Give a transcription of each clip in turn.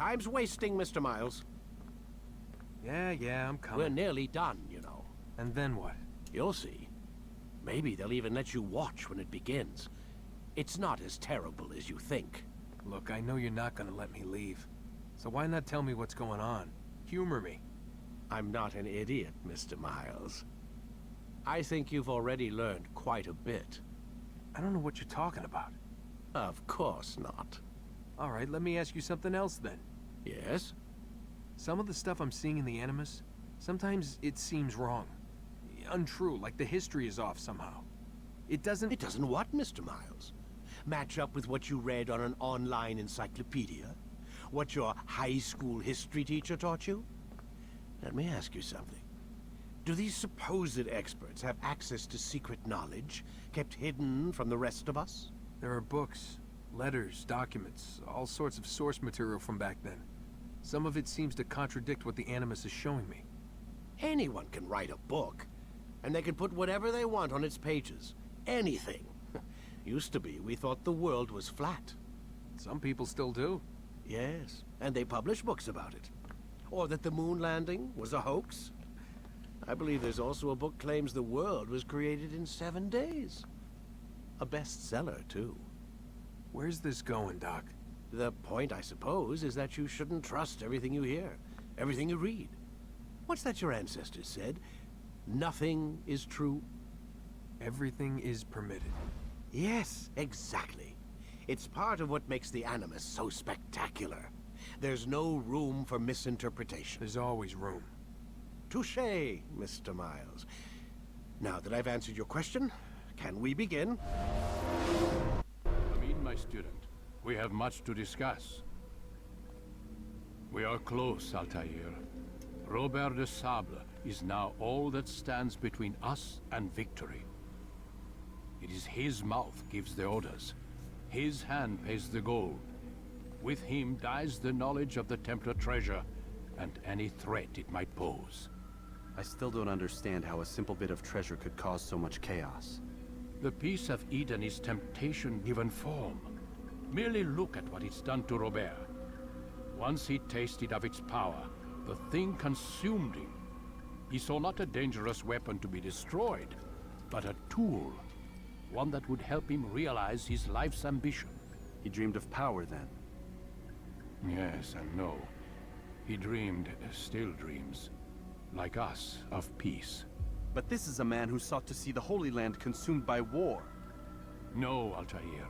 Time's wasting, Mr. Miles. Yeah, I'm coming. We're nearly done, you know. And then what? You'll see. Maybe they'll even let you watch when it begins. It's not as terrible as you think. Look, I know you're not gonna let me leave. So why not tell me what's going on? Humor me. I'm not an idiot, Mr. Miles. I think you've already learned quite a bit. I don't know what you're talking about. Of course not. All right, let me ask you something else then. Yes? Some of the stuff I'm seeing in the Animus, sometimes it seems wrong. Untrue, like the history is off somehow. It doesn't... It doesn't what, Mr. Miles? Match up with what you read on an online encyclopedia? What your high school history teacher taught you? Let me ask you something. Do these supposed experts have access to secret knowledge kept hidden from the rest of us? There are books, letters, documents, all sorts of source material from back then. Some of it seems to contradict what the Animus is showing me. Anyone can write a book, and they can put whatever they want on its pages. Anything. Used to be, we thought the world was flat. Some people still do. Yes, and they publish books about it. Or that the moon landing was a hoax. I believe there's also a book claims the world was created in 7 days. A bestseller, too. Where's this going, Doc? The point, I suppose, is that you shouldn't trust everything you hear, everything you read. What's that your ancestors said? Nothing is true? Everything is permitted. Yes, exactly. It's part of what makes the Animus so spectacular. There's no room for misinterpretation. There's always room. Touché, Mr. Miles. Now that I've answered your question, can we begin? Come in, my student. We have much to discuss. We are close, Altair. Robert de Sable is now all that stands between us and victory. It is his mouth gives the orders. His hand pays the gold. With him dies the knowledge of the Templar treasure and any threat it might pose. I still don't understand how a simple bit of treasure could cause so much chaos. The peace of Eden is temptation given form. Merely look at what it's done to Robert. Once he tasted of its power, the thing consumed him. He saw not a dangerous weapon to be destroyed, but a tool. One that would help him realize his life's ambition. He dreamed of power then. Yes and no. He dreamed, still dreams, like us, of peace. But this is a man who sought to see the Holy Land consumed by war. No, Altair.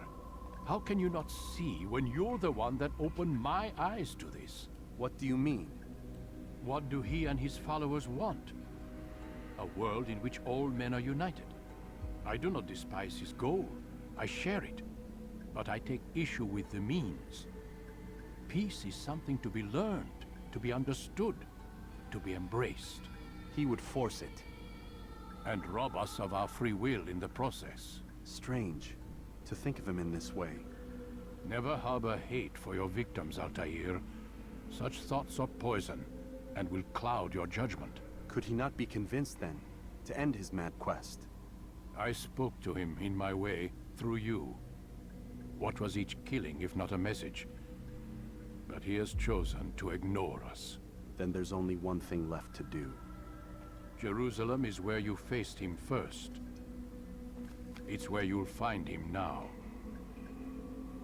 How can you not see when you're the one that opened my eyes to this? What do you mean? What do he and his followers want? A world in which all men are united. I do not despise his goal. I share it. But I take issue with the means. Peace is something to be learned, to be understood, to be embraced. He would force it. And rob us of our free will in the process. Strange, to think of him in this way. Never harbor hate for your victims, Altair. Such thoughts are poison, and will cloud your judgment. Could he not be convinced then, to end his mad quest? I spoke to him in my way, through you. What was each killing if not a message? But he has chosen to ignore us. Then there's only one thing left to do. Jerusalem is where you faced him first. It's where you'll find him now.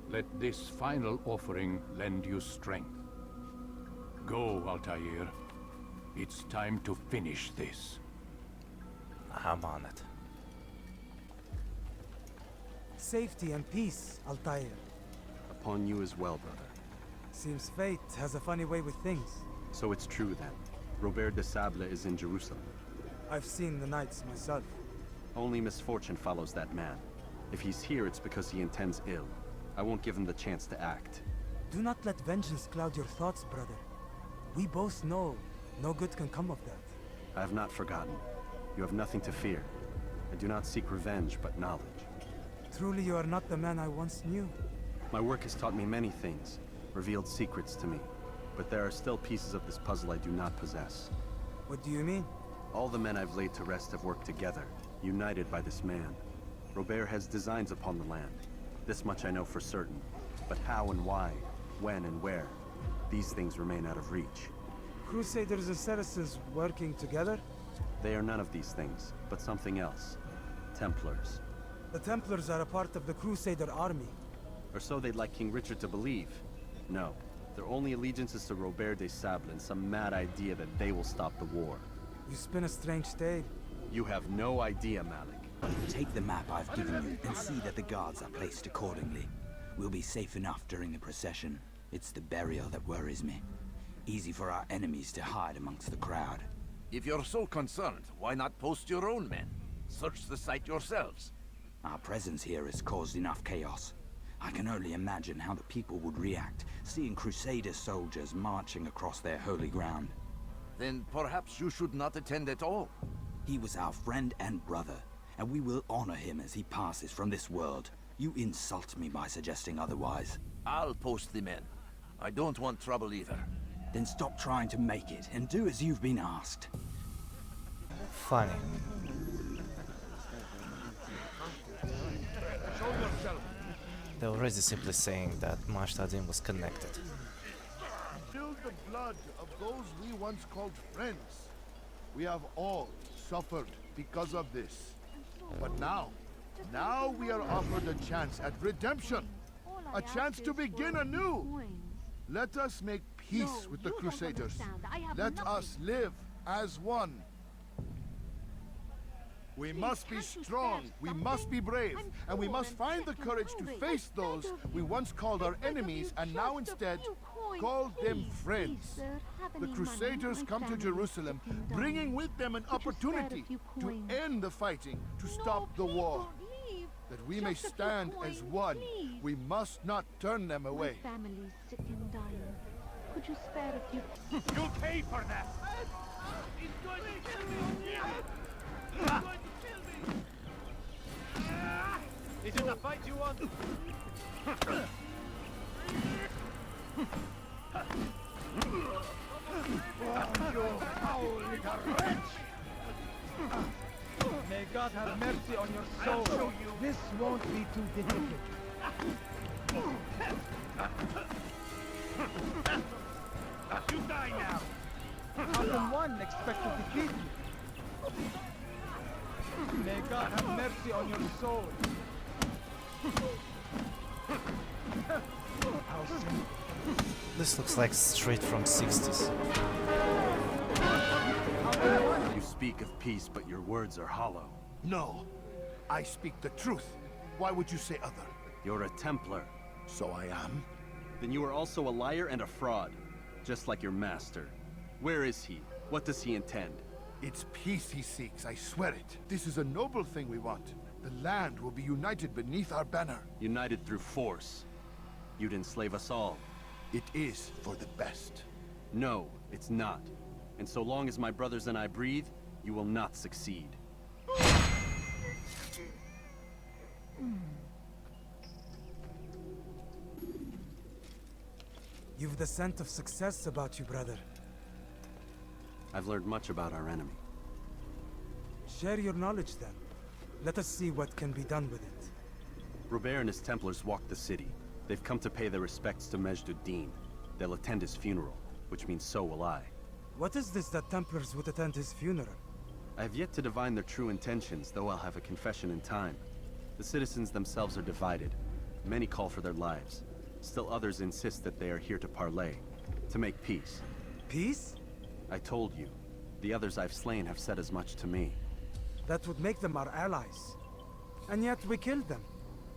Let this final offering lend you strength. Go, Altair. It's time to finish this. I'm on it. Safety and peace, Altair. Upon you as well, brother. Seems fate has a funny way with things. So it's true then. Robert de Sable is in Jerusalem. I've seen the knights myself. Only misfortune follows that man. If he's here, it's because he intends ill. I won't give him the chance to act. Do not let vengeance cloud your thoughts, brother. We both know no good can come of that. I have not forgotten. You have nothing to fear. I do not seek revenge, but knowledge. Truly you are not the man I once knew. My work has taught me many things, revealed secrets to me. But there are still pieces of this puzzle I do not possess. What do you mean? All the men I've laid to rest have worked together, united by this man. Robert has designs upon the land. This much I know for certain. But how and why, when and where, these things remain out of reach. Crusaders and citizens working together? They are none of these things, but something else. Templars. The Templars are a part of the Crusader army. Or so they'd like King Richard to believe. No, their only allegiance is to Robert de Sable and some mad idea that they will stop the war. You spin a strange tale. You have no idea, Malik. Take the map I've given you and see that the guards are placed accordingly. We'll be safe enough during the procession. It's the burial that worries me. Easy for our enemies to hide amongst the crowd. If you're so concerned, why not post your own men? Search the site yourselves. Our presence here has caused enough chaos. I can only imagine how the people would react, seeing Crusader soldiers marching across their holy ground. Then perhaps you should not attend at all. He was our friend and brother, and we will honor him as he passes from this world. You insult me by suggesting otherwise. I'll post the men. I don't want trouble either. Then stop trying to make it, and do as you've been asked. Funny. They're already simply saying that Mashtadin was connected. Spilled the blood of those we once called friends. We have all suffered because of this. But now we are offered a chance at redemption. A chance to begin anew. Let us make peace with the Crusaders. Let us live as one. We must be strong, we must be brave, and we must find the courage to face those we once called our enemies and now instead call them friends. The Crusaders come to Jerusalem, bringing with them an opportunity to end the fighting, to stop the war. That we may stand as one, we must not turn them away. Family's sick and dying. Could you spare a few? You'll pay for that! He's going to kill me! He's going to kill me! Is it the fight you want? May God have mercy on your soul. This won't be too difficult. You die now! How can one expect to defeat you? May God have mercy on your soul. How simple. This looks like straight from 60s. You speak of peace, but your words are hollow. No, I speak the truth. Why would you say other? You're a Templar. So I am. Then you are also a liar and a fraud, just like your master. Where is he? What does he intend? It's peace he seeks, I swear it. This is a noble thing we want. The land will be united beneath our banner. United through force. You'd enslave us all. It is for the best. No, it's not. And so long as my brothers and I breathe, you will not succeed. You've the scent of success about you, brother. I've learned much about our enemy. Share your knowledge then. Let us see what can be done with it. Robert and his Templars walked the city. They've come to pay their respects to Majd-ud-Din. They'll attend his funeral, which means so will I. What is this that Templars would attend his funeral? I have yet to divine their true intentions, though I'll have a confession in time. The citizens themselves are divided. Many call for their lives. Still others insist that they are here to parley, to make peace. Peace? I told you. The others I've slain have said as much to me. That would make them our allies. And yet we killed them.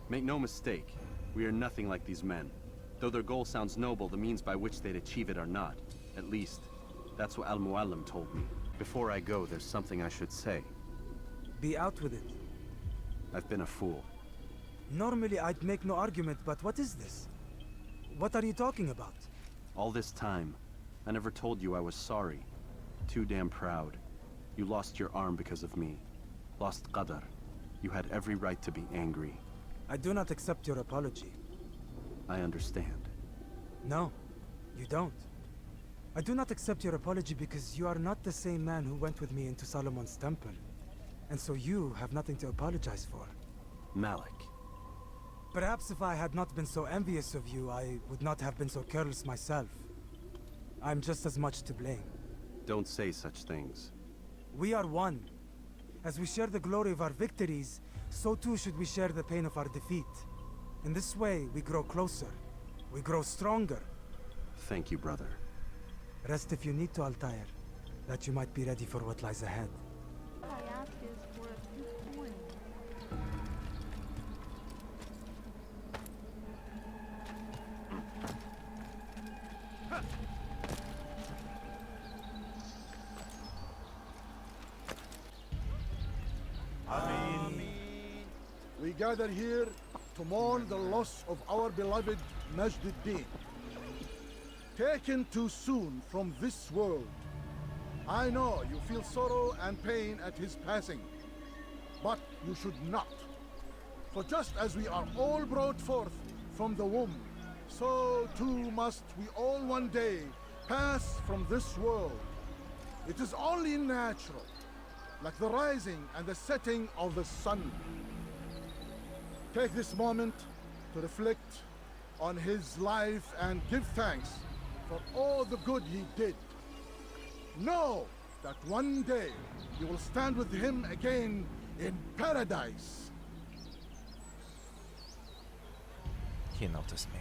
Make no mistake, we are nothing like these men. Though their goal sounds noble, the means by which they'd achieve it are not. At least, that's what Al-Muallim told me. Before I go, there's something I should say. Be out with it. I've been a fool. Normally I'd make no argument, but what is this? What are you talking about? All this time, I never told you I was sorry. Too damn proud. You lost your arm because of me. Lost Qadar. You had every right to be angry. I do not accept your apology. I understand. No, you don't. I do not accept your apology because you are not the same man who went with me into Solomon's temple. And so you have nothing to apologize for. Malik. Perhaps if I had not been so envious of you, I would not have been so careless myself. I'm just as much to blame. Don't say such things. We are one. As we share the glory of our victories, so too should we share the pain of our defeat. In this way, we grow closer. We grow stronger. Thank you, brother. Rest if you need to, Altair, that you might be ready for what lies ahead. I asked is for a few coins. We gather here to mourn the loss of our beloved Majd-ud-Din. Taken too soon from this world. I know you feel sorrow and pain at his passing, but you should not. For just as we are all brought forth from the womb, so too must we all one day pass from this world. It is only natural, like the rising and the setting of the sun. Take this moment to reflect on his life and give thanks for all the good he did. Know that one day you will stand with him again in paradise. He noticed me.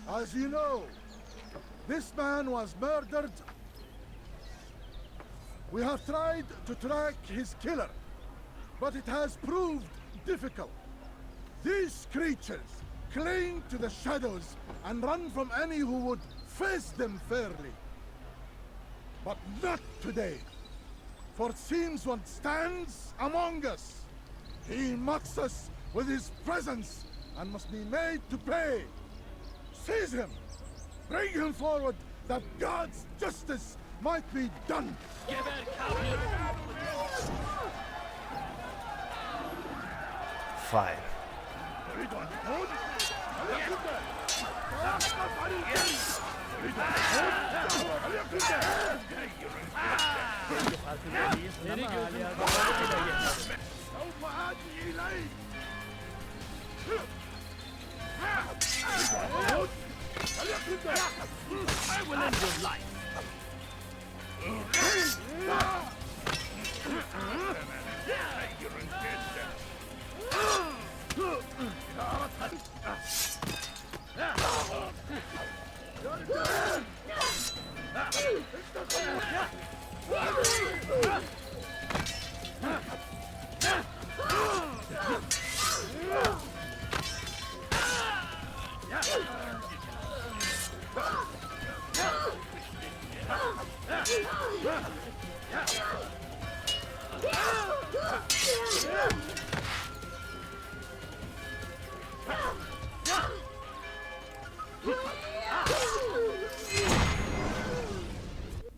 As you know, this man was murdered. We have tried to track his killer, but it has proved difficult. These creatures cling to the shadows and run from any who would face them fairly. But not today, for it seems one stands among us. He mocks us with his presence and must be made to pay. Seize him! Bring him forward, that God's justice might be done! Fine. I will end your life.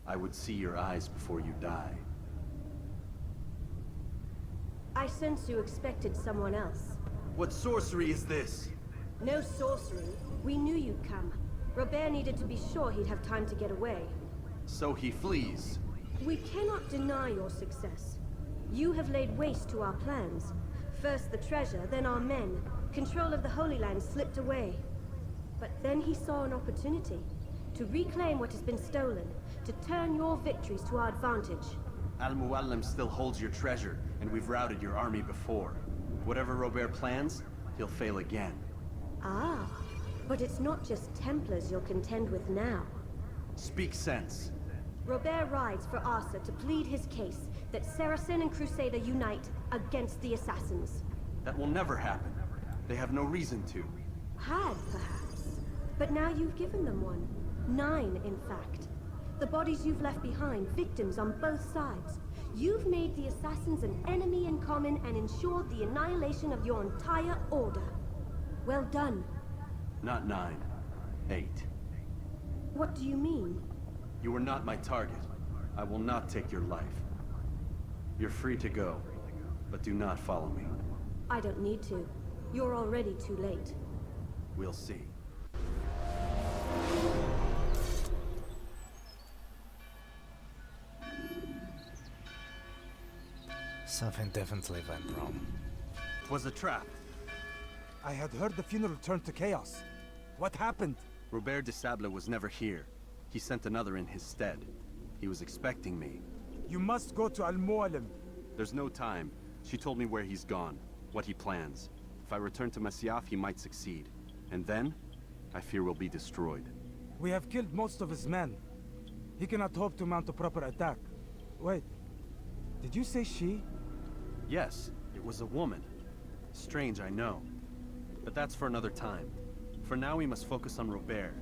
I would see your eyes before you die. I sense you expected someone else. What sorcery is this? No sorcery. We knew you'd come. Robert needed to be sure he'd have time to get away. So he flees. We cannot deny your success. You have laid waste to our plans. First the treasure, then our men. Control of the Holy Land slipped away. But then he saw an opportunity to reclaim what has been stolen, to turn your victories to our advantage. Al-Muallim still holds your treasure, and we've routed your army before. Whatever Robert plans, he'll fail again. Ah, but it's not just Templars you'll contend with now. Speak sense. Robert rides for Arsa to plead his case that Saracen and Crusader unite against the Assassins. That will never happen. They have no reason to. Had, perhaps. But now you've given them one. 9, in fact. The bodies you've left behind, victims on both sides. You've made the Assassins an enemy in common and ensured the annihilation of your entire order. Well done. Not 9. 8. What do you mean? You are not my target. I will not take your life. You're free to go, but do not follow me. I don't need to. You're already too late. We'll see. Something definitely went wrong. It was a trap. I had heard the funeral turned to chaos. What happened? Robert de Sable was never here. He sent another in his stead. He was expecting me. You must go to Al-Mualim. There's no time. She told me where he's gone, what he plans. If I return to Masyaf, he might succeed. And then, I fear we'll be destroyed. We have killed most of his men. He cannot hope to mount a proper attack. Wait, did you say she? Yes, it was a woman. Strange, I know. But that's for another time. For now, we must focus on Robert.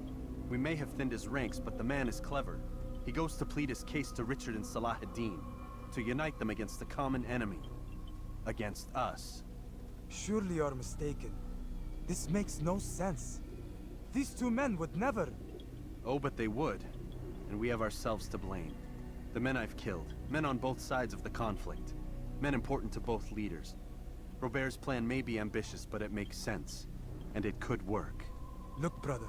We may have thinned his ranks, but the man is clever. He goes to plead his case to Richard and Salah ad-Din, to unite them against the common enemy. Against us. Surely you're mistaken. This makes no sense. These two men would never... Oh, but they would. And we have ourselves to blame. The men I've killed, men on both sides of the conflict. Men important to both leaders. Robert's plan may be ambitious, but it makes sense. And it could work. Look, brother.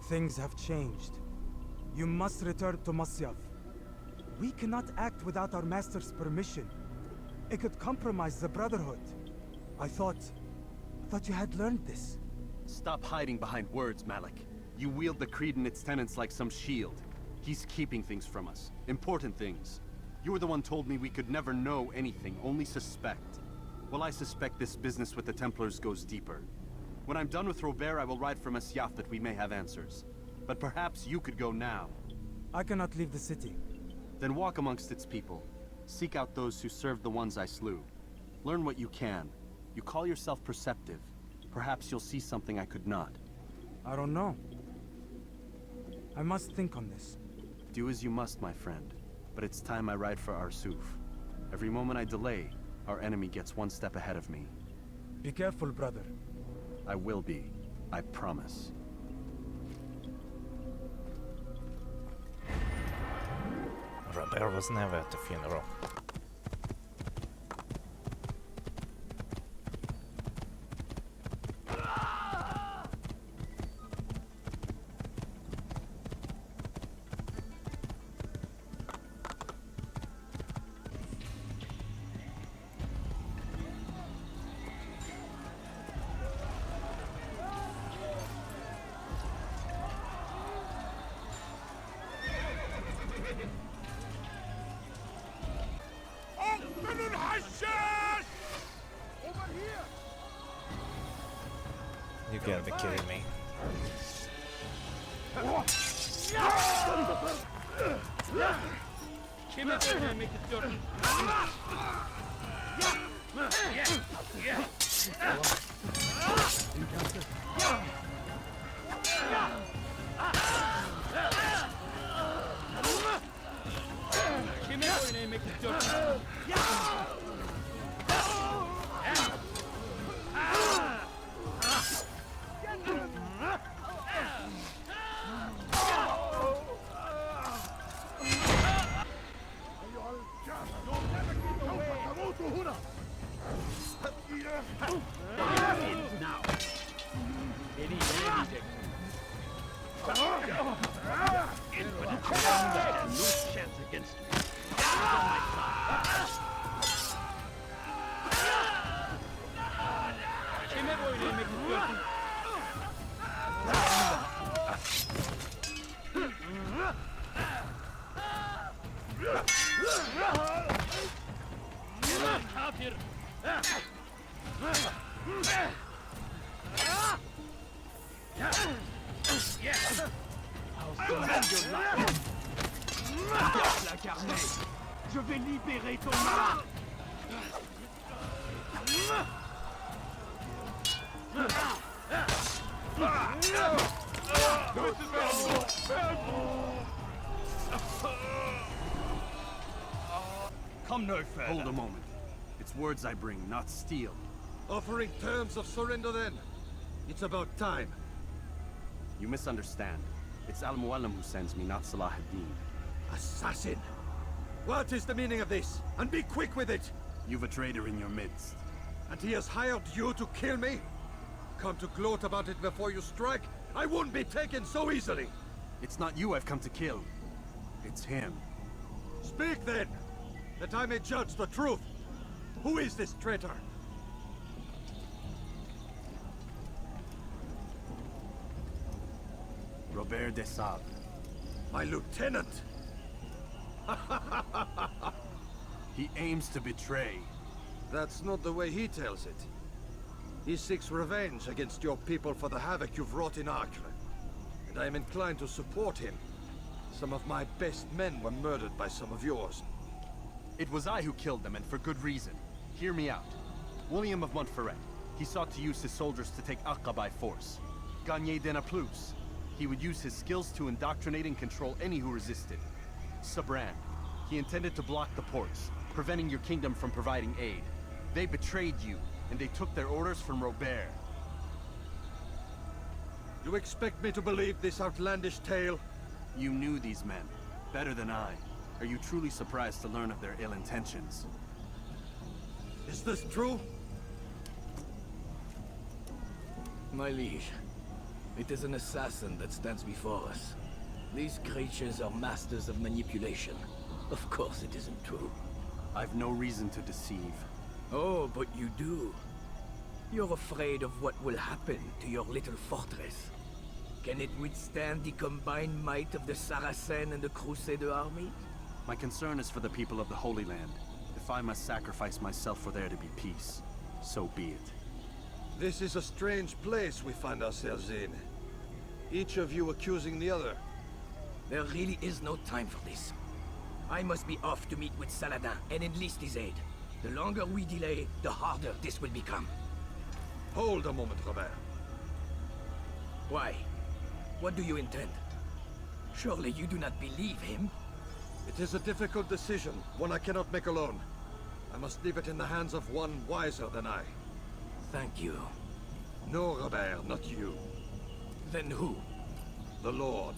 Things have changed. You must return to Masyaf. We cannot act without our master's permission. It could compromise the Brotherhood. I thought you had learned this. Stop hiding behind words, Malik. You wield the creed and its tenets like some shield. He's keeping things from us. Important things. You were the one told me we could never know anything, only suspect. Well, I suspect this business with the Templars goes deeper. When I'm done with Robert, I will ride for Masyaf that we may have answers. But perhaps you could go now. I cannot leave the city. Then walk amongst its people. Seek out those who served the ones I slew. Learn what you can. You call yourself perceptive. Perhaps you'll see something I could not. I don't know. I must think on this. Do as you must, my friend. But it's time I ride for Arsuf. Every moment I delay, our enemy gets one step ahead of me. Be careful, brother. I will be. I promise. Robert was never at the funeral. You gotta be kidding me. Je vais libérer ton âme. Come no further. Hold a moment. It's words I bring, not steel. Offering terms of surrender then. It's about time. You misunderstand. It's Al-Mualim who sends me, not Salah ad-Din. Assassin! What is the meaning of this? And be quick with it! You've a traitor in your midst. And he has hired you to kill me? Come to gloat about it before you strike? I won't be taken so easily! It's not you I've come to kill. It's him. Speak then, that I may judge the truth. Who is this traitor? Robert de Sable. My lieutenant! He aims to betray. That's not the way he tells it. He seeks revenge against your people for the havoc you've wrought in Acre. And I am inclined to support him. Some of my best men were murdered by some of yours. It was I who killed them, and for good reason. Hear me out. William of Montferrat. He sought to use his soldiers to take Acre by force. Gagné de Naplouse. He would use his skills to indoctrinate and control any who resisted. Sabran. He intended to block the ports, preventing your kingdom from providing aid. They betrayed you, and they took their orders from Robert. You expect me to believe this outlandish tale? You knew these men, better than I. Are you truly surprised to learn of their ill intentions? Is this true? My liege, it is an assassin that stands before us. These creatures are masters of manipulation. Of course it isn't true. I've no reason to deceive. Oh, but you do. You're afraid of what will happen to your little fortress. Can it withstand the combined might of the Saracen and the Crusader armies? My concern is for the people of the Holy Land. If I must sacrifice myself for there to be peace, so be it. This is a strange place we find ourselves in. Each of you accusing the other. There really is no time for this. I must be off to meet with Saladin and enlist his aid. The longer we delay, the harder this will become. Hold a moment, Robert. Why? What do you intend? Surely you do not believe him? It is a difficult decision, one I cannot make alone. I must leave it in the hands of one wiser than I. Thank you. No, Robert, not you. Then who? The Lord.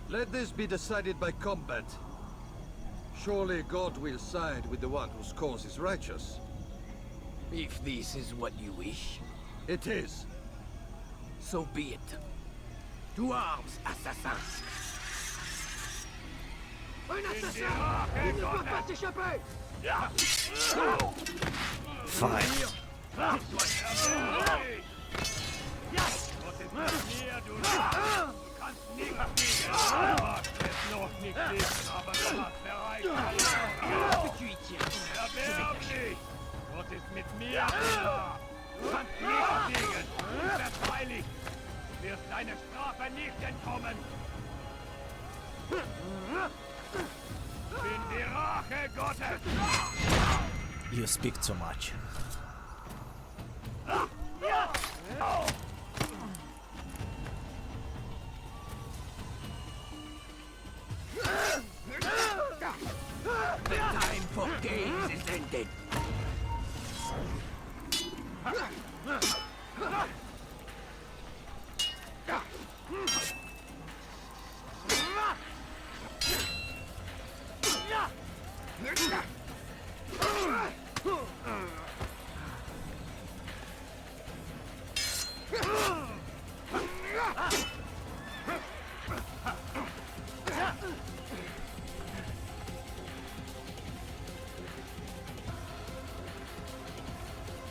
Let this be decided by combat. Surely God will side with the one whose cause is righteous. If this is what you wish. It is. So be it. To arms, assassins! Un assassin! Il ne peut pas s'échapper! Fine. Was ist mit mir? Du kannst nicht siegen. Verteidigt. Du wirst deine Strafe nicht entkommen. Bin die Rache Gottes. You speak too much. The time for games is ended.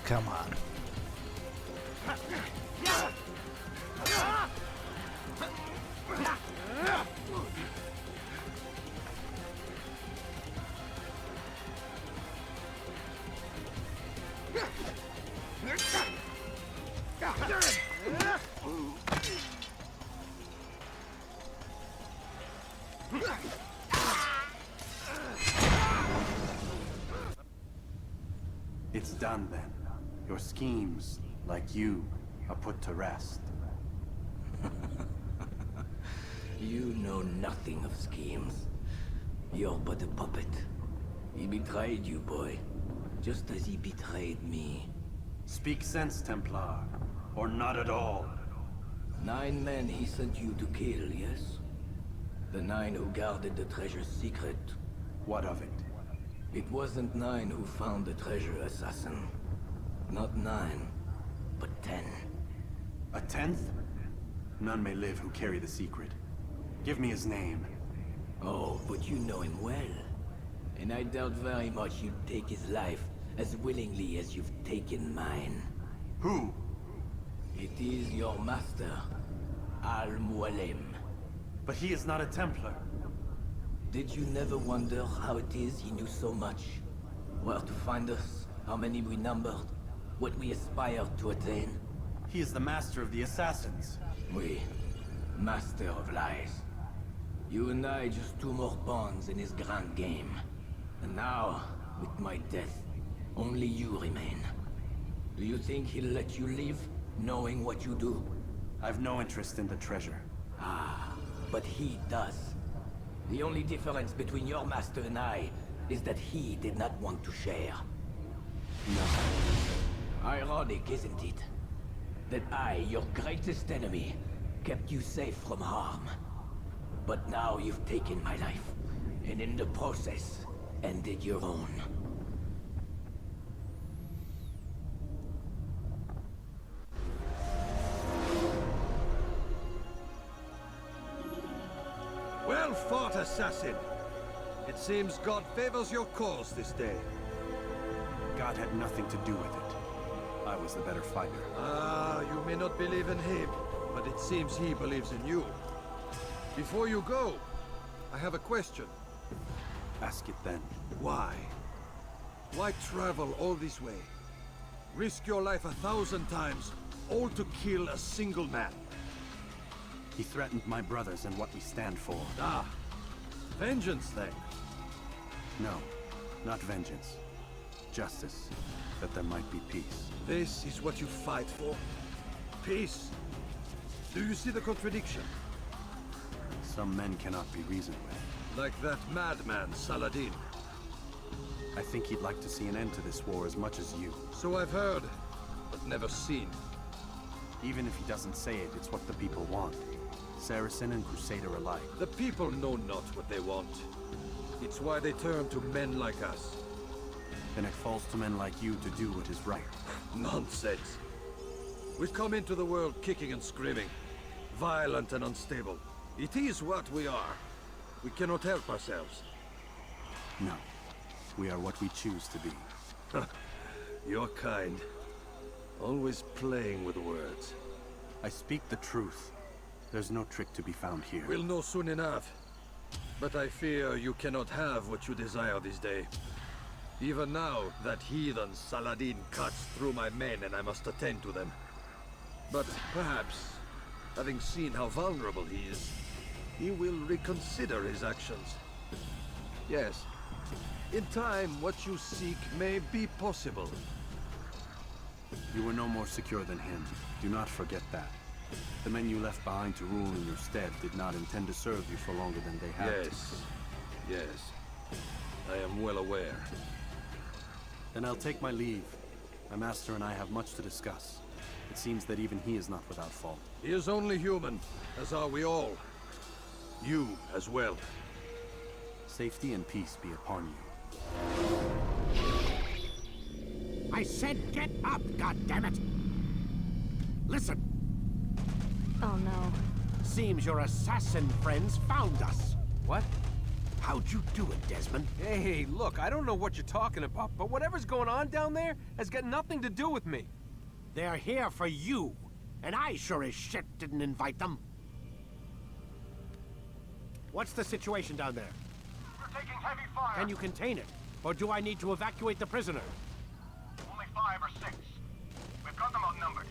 Come on. It's done then. Your schemes, like you, are put to rest. You know nothing of schemes. You're but a puppet. He betrayed you, boy. Just as he betrayed me. Speak sense, Templar. Or not at all. 9 men he sent you to kill, yes? The 9 who guarded the treasure's secret. What of it? It wasn't 9 who found the treasure, assassin. Not 9, but 10. A 10th? None may live who carry the secret. Give me his name. Oh, but you know him well. And I doubt very much you'd take his life as willingly as you've taken mine. Who? It is your master, Al-Mualim. But he is not a Templar. Did you never wonder how it is he knew so much? Where to find us, how many we numbered, what we aspired to attain? He is the master of the assassins. We, master of lies. You and I just two more pawns in his grand game. And now, with my death, only you remain. Do you think he'll let you live, knowing what you do? I've no interest in the treasure. Ah, but he does. The only difference between your master and I is that he did not want to share. No. Ironic, isn't it? That I, your greatest enemy, kept you safe from harm. But now you've taken my life, and in the process, ended your own. Well fought, assassin. It seems God favors your cause this day. God had nothing to do with it. I was the better fighter. Ah, you may not believe in him, but it seems he believes in you. Before you go, I have a question. Ask it then. Why? Why travel all this way? Risk your life 1,000 times, all to kill a single man. He threatened my brothers and what we stand for. Ah, vengeance then. No, not vengeance. Justice, that there might be peace. This is what you fight for? Peace? Do you see the contradiction? Some men cannot be reasoned with. Like that madman, Saladin. I think he'd like to see an end to this war as much as you. So I've heard, but never seen. Even if he doesn't say it, it's what the people want. Saracen and Crusader alike. The people know not what they want. It's why they turn to men like us. Then it falls to men like you to do what is right. Nonsense. We've come into the world kicking and screaming. Violent and unstable. It is what we are. We cannot help ourselves. No. We are what we choose to be. You're kind. Always playing with words. I speak the truth. There's no trick to be found here. We'll know soon enough. But I fear you cannot have what you desire this day. Even now, that heathen Saladin cuts through my men and I must attend to them. But perhaps, having seen how vulnerable he is, he will reconsider his actions. Yes, in time, what you seek may be possible. You were no more secure than him. Do not forget that. The men you left behind to rule in your stead did not intend to serve you for longer than they had to. Yes. I am well aware. Then I'll take my leave. My master and I have much to discuss. It seems that even he is not without fault. He is only human, as are we all. You as well. Safety and peace be upon you. I said get up, goddammit! Listen. Oh no. Seems your assassin friends found us. What? How'd you do it, Desmond? Hey, look, I don't know what you're talking about, but whatever's going on down there has got nothing to do with me. They're here for you, and I sure as shit didn't invite them. What's the situation down there? We're taking heavy fire. Can you contain it? Or do I need to evacuate the prisoner? Only 5 or 6. We've got them outnumbered.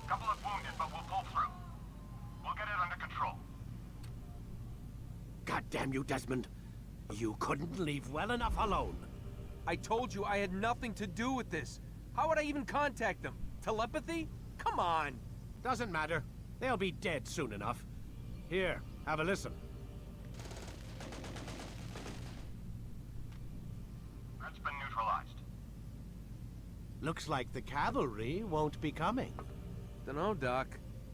Couple of wounded, but we'll pull through. We'll get it under control. God damn you, Desmond. You couldn't leave well enough alone. I told you I had nothing to do with this. How would I even contact them? Telepathy? Come on. Doesn't matter. They'll be dead soon enough. Here, have a listen. That's been neutralized. Looks like the cavalry won't be coming. Dunno, Doc.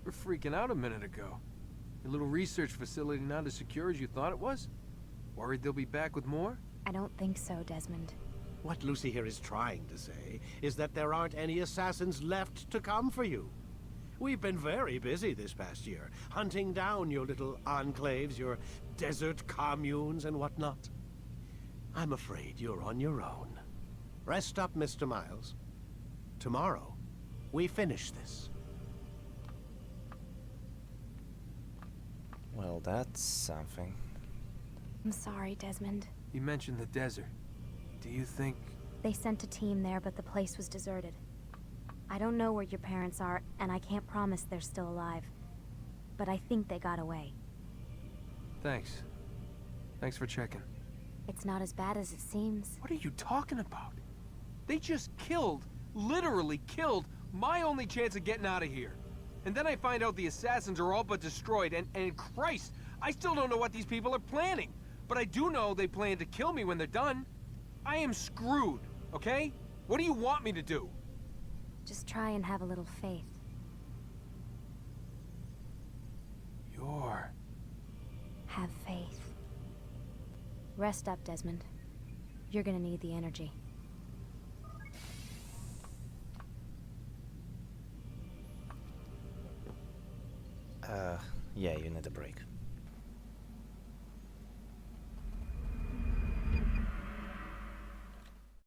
We're freaking out a minute ago. Your little research facility not as secure as you thought it was? Worried they'll be back with more? I don't think so, Desmond. What Lucy here is trying to say is that there aren't any assassins left to come for you. We've been very busy this past year, hunting down your little enclaves, your desert communes and whatnot. I'm afraid you're on your own. Rest up, Mr. Miles. Tomorrow, we finish this. Well, that's something. I'm sorry, Desmond. You mentioned the desert. Do you think... They sent a team there, but the place was deserted. I don't know where your parents are, and I can't promise they're still alive. But I think they got away. Thanks. Thanks for checking. It's not as bad as it seems. What are you talking about? They just killed, literally killed, my only chance of getting out of here. And then I find out the assassins are all but destroyed, and Christ, I still don't know what these people are planning. But I do know they plan to kill me when they're done. I am screwed, okay? What do you want me to do? Just try and have a little faith. Have faith. Rest up, Desmond. You're gonna need the energy. Yeah, you need a break.